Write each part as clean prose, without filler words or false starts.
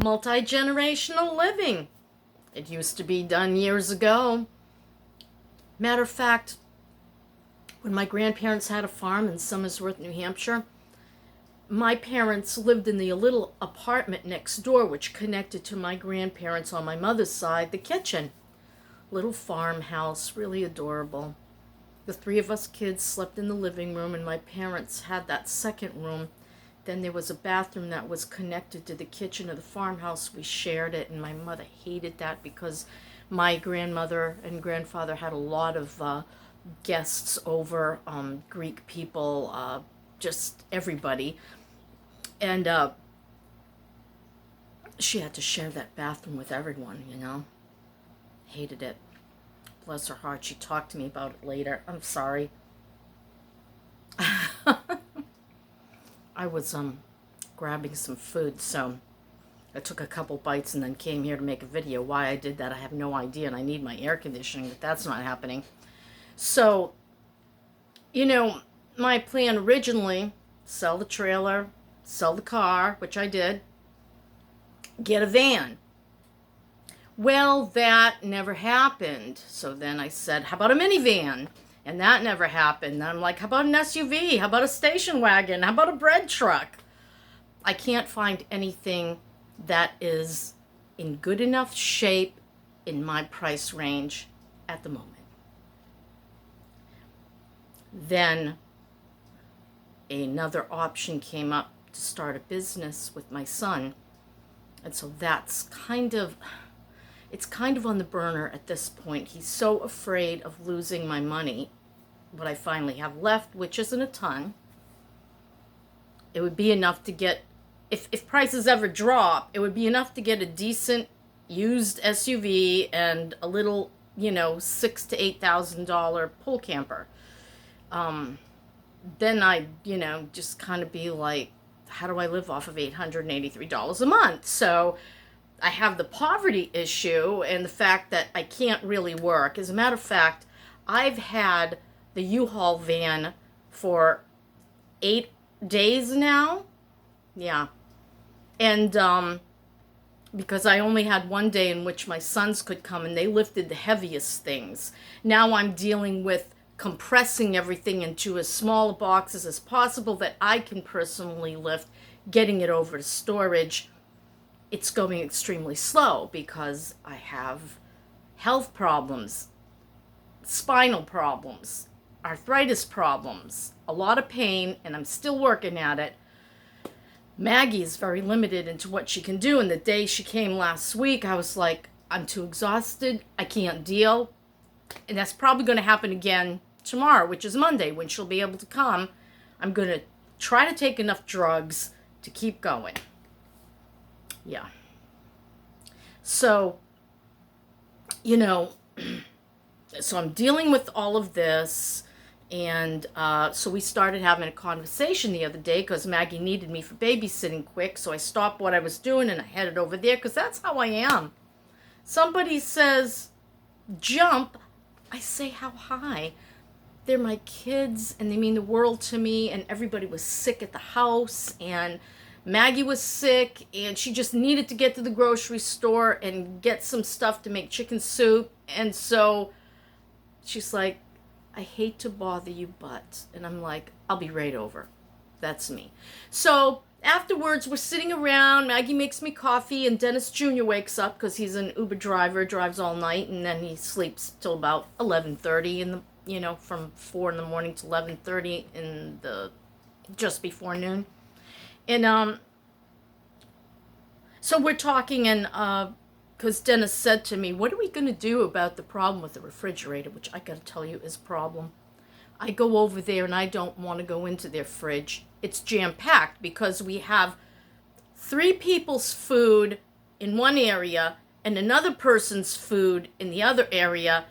Multi-generational living. It used to be done years ago. Matter of fact, when my grandparents had a farm in Somersworth, New Hampshire, my parents lived in the little apartment next door, which connected to my grandparents on my mother's side, the kitchen. Little farmhouse, really adorable. The three of us kids slept in the living room, and my parents had that second room. Then there was a bathroom that was connected to the kitchen of the farmhouse. We shared it, and my mother hated that because my grandmother and grandfather had a lot of guests over, Greek people, just everybody. And she had to share that bathroom with everyone, Hated it. Bless her heart. She talked to me about it later. I'm sorry. I was grabbing some food, so I took a couple bites and then came here to make a video. Why I did that, I have no idea, and I need my air conditioning, but that's not happening. So, my plan originally, sell the trailer, sell the car, which I did, get a van. Well, that never happened. So then I said, how about a minivan? And that never happened. Then I'm like, how about an SUV? How about a station wagon? How about a bread truck? I can't find anything that is in good enough shape in my price range at the moment. Then another option came up to start a business with my son. And so that's it's kind of on the burner at this point. He's so afraid of losing my money, what I finally have left, which isn't a ton. It would be enough to get, if prices ever drop, it would be enough to get a decent used SUV and a little, $6,000 to $8,000 pull camper. Then I, just kind of be like, how do I live off of $883 a month? So I have the poverty issue and the fact that I can't really work. As a matter of fact, I've had the U-Haul van for 8 days now. Yeah. And because I only had one day in which my sons could come and they lifted the heaviest things. Now I'm dealing with compressing everything into as small boxes as possible that I can personally lift, getting it over to storage. It's going extremely slow because I have health problems, spinal problems, arthritis problems, a lot of pain, and I'm still working at it. Maggie is very limited into what she can do, and the day she came last week, I was like, I'm too exhausted, I can't deal, and that's probably going to happen again tomorrow, which is Monday, when she'll be able to come. I'm going to try to take enough drugs to keep going. Yeah. So, so I'm dealing with all of this, and so we started having a conversation the other day because Maggie needed me for babysitting quick, so I stopped what I was doing and I headed over there because that's how I am. Somebody says, jump, I say, how high? They're my kids, and they mean the world to me, and everybody was sick at the house, and Maggie was sick, and she just needed to get to the grocery store and get some stuff to make chicken soup. And so she's like, I hate to bother you, but, and I'm like, I'll be right over. That's me. So afterwards, we're sitting around. Maggie makes me coffee, and Dennis Jr. wakes up because he's an Uber driver, drives all night, and then he sleeps till about 11:30 in the, from 4 in the morning to 11:30 in the, just before noon. And so we're talking, and because Dennis said to me, what are we going to do about the problem with the refrigerator, which I got to tell you is a problem. I go over there and I don't want to go into their fridge. It's jam-packed because we have 3 people's food in one area and another person's food in the other area,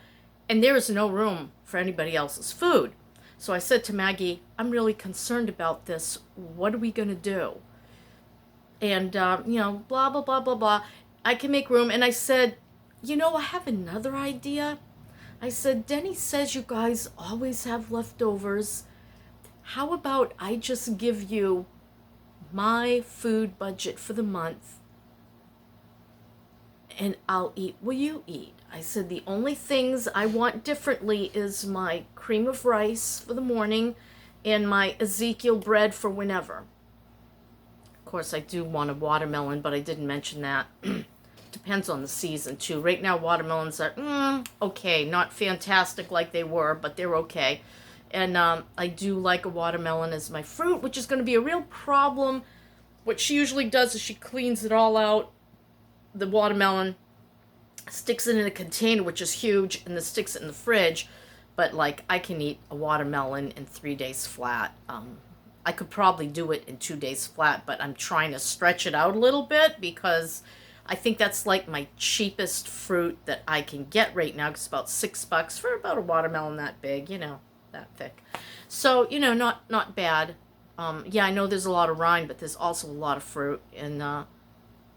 and there is no room for anybody else's food. So I said to Maggie, I'm really concerned about this. What are we going to do? And, blah, blah, blah, blah, blah. I can make room. And I said, I have another idea. I said, Denny says you guys always have leftovers. How about I just give you my food budget for the month, and I'll eat what you eat. I said the only things I want differently is my cream of rice for the morning and my Ezekiel bread for whenever. Of course, I do want a watermelon, but I didn't mention that. Depends on the season, too. Right now, watermelons are okay. Not fantastic like they were, but they're okay. And I do like a watermelon as my fruit, which is going to be a real problem. What she usually does is she cleans it all out, the watermelon, sticks it in a container, which is huge, and then sticks it in the fridge. But, like, I can eat a watermelon in 3 days flat. I could probably do it in 2 days flat, but I'm trying to stretch it out a little bit because I think that's like my cheapest fruit that I can get right now. It's about $6 for about a watermelon that big, that thick. So, not bad. Yeah, I know there's a lot of rind, but there's also a lot of fruit, and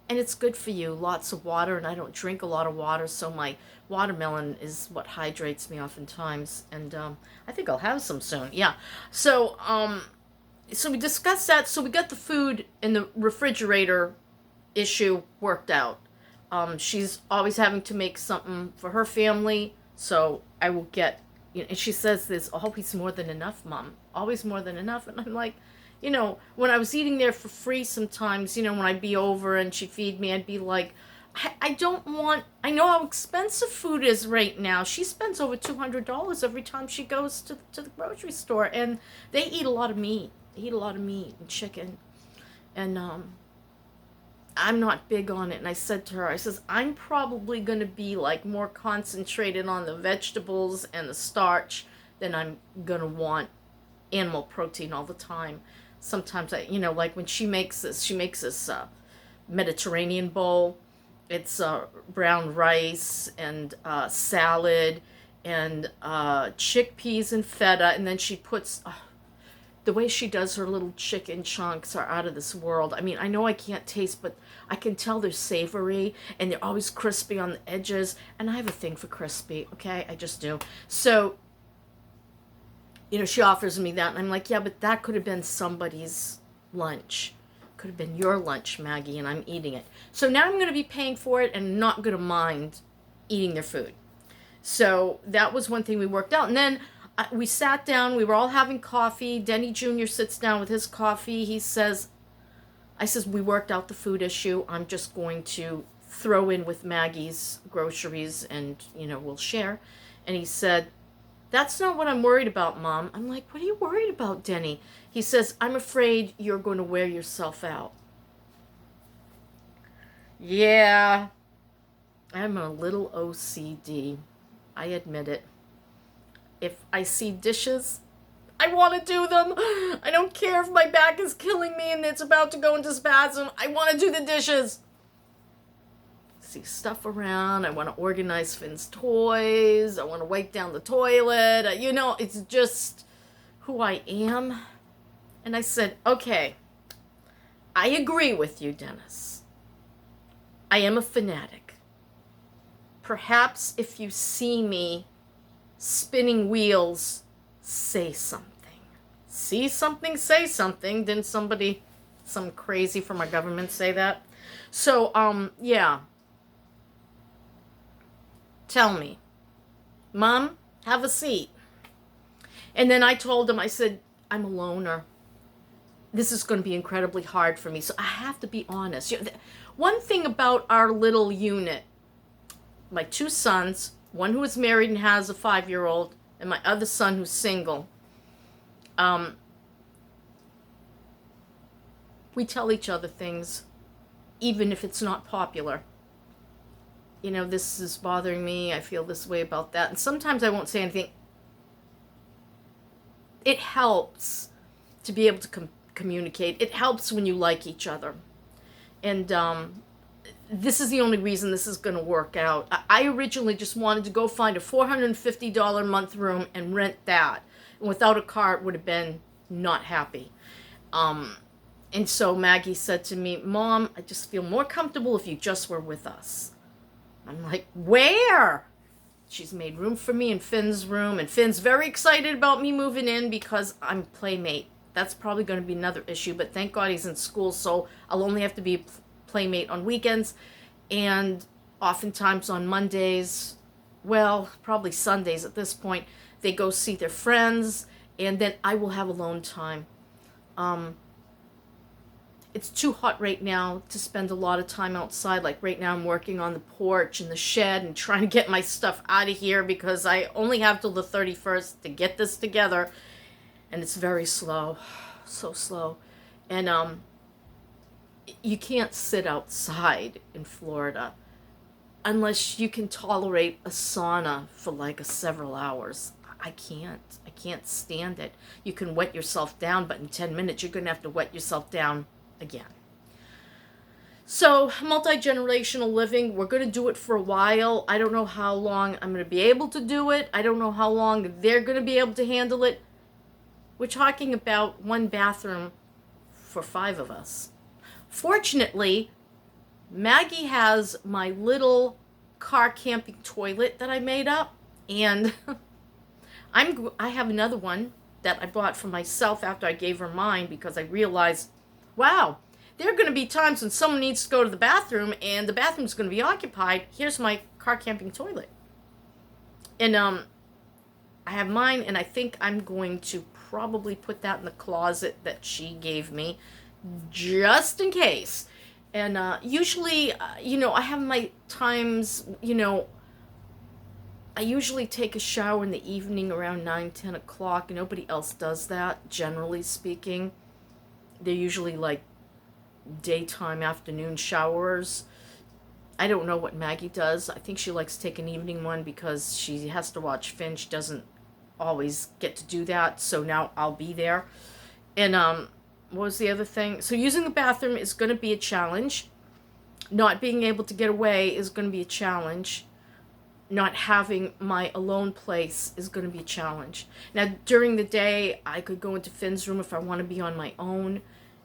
it's good for you. Lots of water, and I don't drink a lot of water, so my watermelon is what hydrates me oftentimes, and I think I'll have some soon. Yeah. So we discussed that. So we got the food in the refrigerator issue worked out. She's always having to make something for her family, so I will get, and she says there's always more than enough, Mom. Always more than enough. And I'm like, when I was eating there for free sometimes, when I'd be over and she'd feed me, I'd be like, I know how expensive food is right now. She spends over $200 every time she goes to the grocery store, and they eat a lot of meat. They eat a lot of meat and chicken, and I'm not big on it. And I said to her, I'm probably going to be like more concentrated on the vegetables and the starch than I'm going to want animal protein all the time. Sometimes like when she makes this Mediterranean bowl. It's brown rice and salad and chickpeas and feta, and then she puts the way she does her little chicken chunks are out of this world. I mean, I know I can't taste, but I can tell they're savory and they're always crispy on the edges, and I have a thing for crispy, okay? I just do. So, she offers me that, and I'm like, yeah, but that could have been somebody's lunch. Could have been your lunch, Maggie, and I'm eating it. So now I'm going to be paying for it and not going to mind eating their food. So that was one thing we worked out. And then we sat down. We were all having coffee. Denny Jr. sits down with his coffee. I says, we worked out the food issue. I'm just going to throw in with Maggie's groceries and, we'll share. And he said, that's not what I'm worried about, Mom. I'm like, what are you worried about, Denny? He says, I'm afraid you're going to wear yourself out. Yeah, I'm a little OCD. I admit it. If I see dishes, I want to do them. I don't care if my back is killing me and it's about to go into spasm. I want to do the dishes. See stuff around. I want to organize Finn's toys. I want to wipe down the toilet. It's just who I am. And I said, okay, I agree with you, Dennis. I am a fanatic. Perhaps if you see me spinning wheels, say something. See something, say something. Didn't some crazy from our government say that? So, yeah. Tell me, Mom, have a seat. And then I told him, I said, I'm a loner. This is going to be incredibly hard for me. So I have to be honest. One thing about our little unit, my 2 sons, one who is married and has a 5-year-old, and my other son who's single, we tell each other things, even if it's not popular. This is bothering me. I feel this way about that. And sometimes I won't say anything. It helps to be able to communicate. It helps when you like each other. And this is the only reason this is going to work out. I originally just wanted to go find a $450 a month room and rent that. And without a car, it would have been not happy. And so Maggie said to me, Mom, I just feel more comfortable if you just were with us. I'm like, where? She's made room for me in Finn's room, and Finn's very excited about me moving in because I'm playmate. That's probably going to be another issue, but thank God he's in school, so I'll only have to be playmate on weekends. And Oftentimes on Mondays, well, probably Sundays at this point, they go see their friends, and then I will have alone time. Um, it's too hot right now to spend a lot of time outside. Like right now, I'm working on the porch and the shed and trying to get my stuff out of here because I only have till the 31st to get this together, and it's very slow, so slow. And you can't sit outside in Florida unless you can tolerate a sauna for like several hours. I can't. I can't stand it. You can wet yourself down, but in 10 minutes you're going to have to wet yourself down again. So, multi-generational living, we're going to do it for a while. I don't know how long I'm going to be able to do it. I don't know how long they're going to be able to handle it. We're talking about one bathroom for 5 of us. Fortunately, Maggie has my little car camping toilet that I made up, and I have another one that I bought for myself after I gave her mine because I realized, wow, there are going to be times when someone needs to go to the bathroom and the bathroom's going to be occupied. Here's my car camping toilet. And I have mine, and I think I'm going to probably put that in the closet that she gave me just in case. And usually, I have my times, I usually take a shower in the evening around 9, 10 o'clock. Nobody else does that, generally speaking. They're usually like daytime, afternoon showers. I don't know what Maggie does. I think she likes to take an evening one because she has to watch Finn. She doesn't always get to do that, so now I'll be there. And what was the other thing? So using the bathroom is going to be a challenge. Not being able to get away is going to be a challenge. Not having my alone place is going to be a challenge. Now, during the day, I could go into Finn's room if I want to be on my own.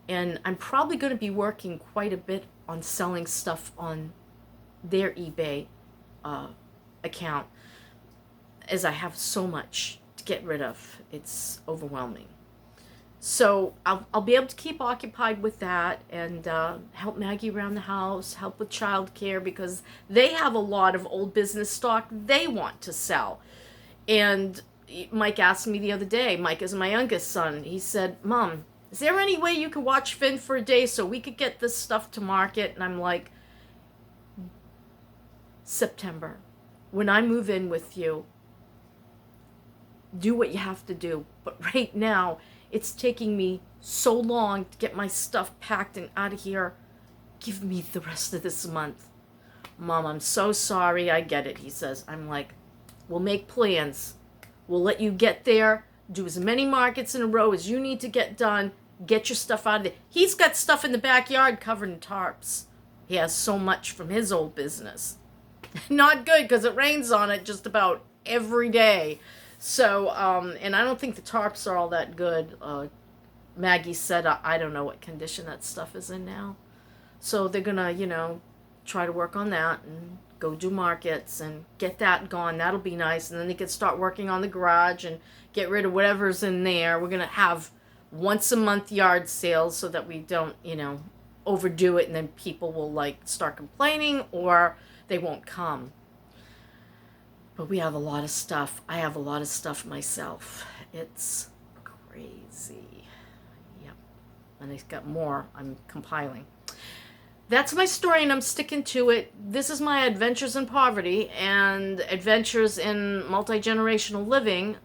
And I'm probably going to be working quite a bit on selling stuff on their eBay account, as I have so much to get rid of. It's overwhelming. So I'll be able to keep occupied with that and help Maggie around the house, help with childcare, because they have a lot of old business stock they want to sell. And Mike asked me the other day, Mike is my youngest son, he said, Mom, is there any way you could watch Finn for a day so we could get this stuff to market? And I'm like, September, when I move in with you, do what you have to do. But right now, it's taking me so long to get my stuff packed and out of here. Give me the rest of this month. Mom, I'm so sorry. I get it, he says. I'm like, we'll make plans. We'll let you get there, do as many markets in a row as you need to get done, get your stuff out of there. He's got stuff in the backyard covered in tarps. He has so much from his old business. Not good, because it rains on it just about every day. So, and I don't think the tarps are all that good. Maggie said, I don't know what condition that stuff is in now. So they're gonna, try to work on that and go do markets and get that gone. That'll be nice. And then they can start working on the garage and get rid of whatever's in there. We're gonna have once a month yard sales so that we don't, overdo it, and then people will start complaining or they won't come. But we have a lot of stuff. I have a lot of stuff myself. It's crazy. Yep. And I've got more I'm compiling. That's my story, and I'm sticking to it. This is my adventures in poverty and adventures in multi-generational living.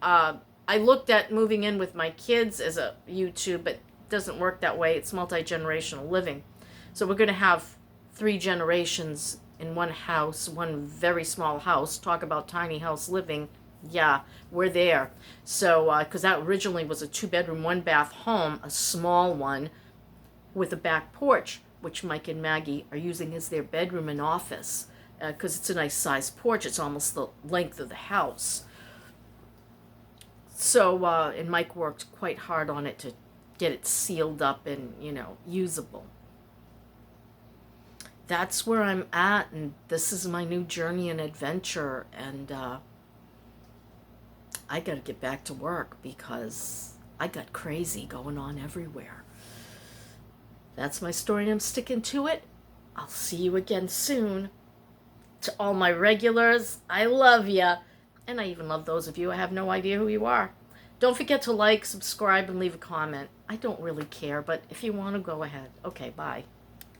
I looked at moving in with my kids as a YouTube, but it doesn't work that way. It's multi-generational living. So we're going to have 3 generations in one house, one very small house. Talk about tiny house living. Yeah, we're there. So, because that originally was a 2-bedroom, 1-bath home, a small one with a back porch, which Mike and Maggie are using as their bedroom and office, because it's a nice sized porch. It's almost the length of the house. So, and Mike worked quite hard on it to get it sealed up and, usable. That's where I'm at, and this is my new journey and adventure, and I gotta get back to work because I got crazy going on everywhere. That's my story, and I'm sticking to it. I'll see you again soon. To all my regulars, I love ya. And I even love those of you I have no idea who you are. Don't forget to like, subscribe, and leave a comment. I don't really care, but if you want to, go ahead. Okay, bye.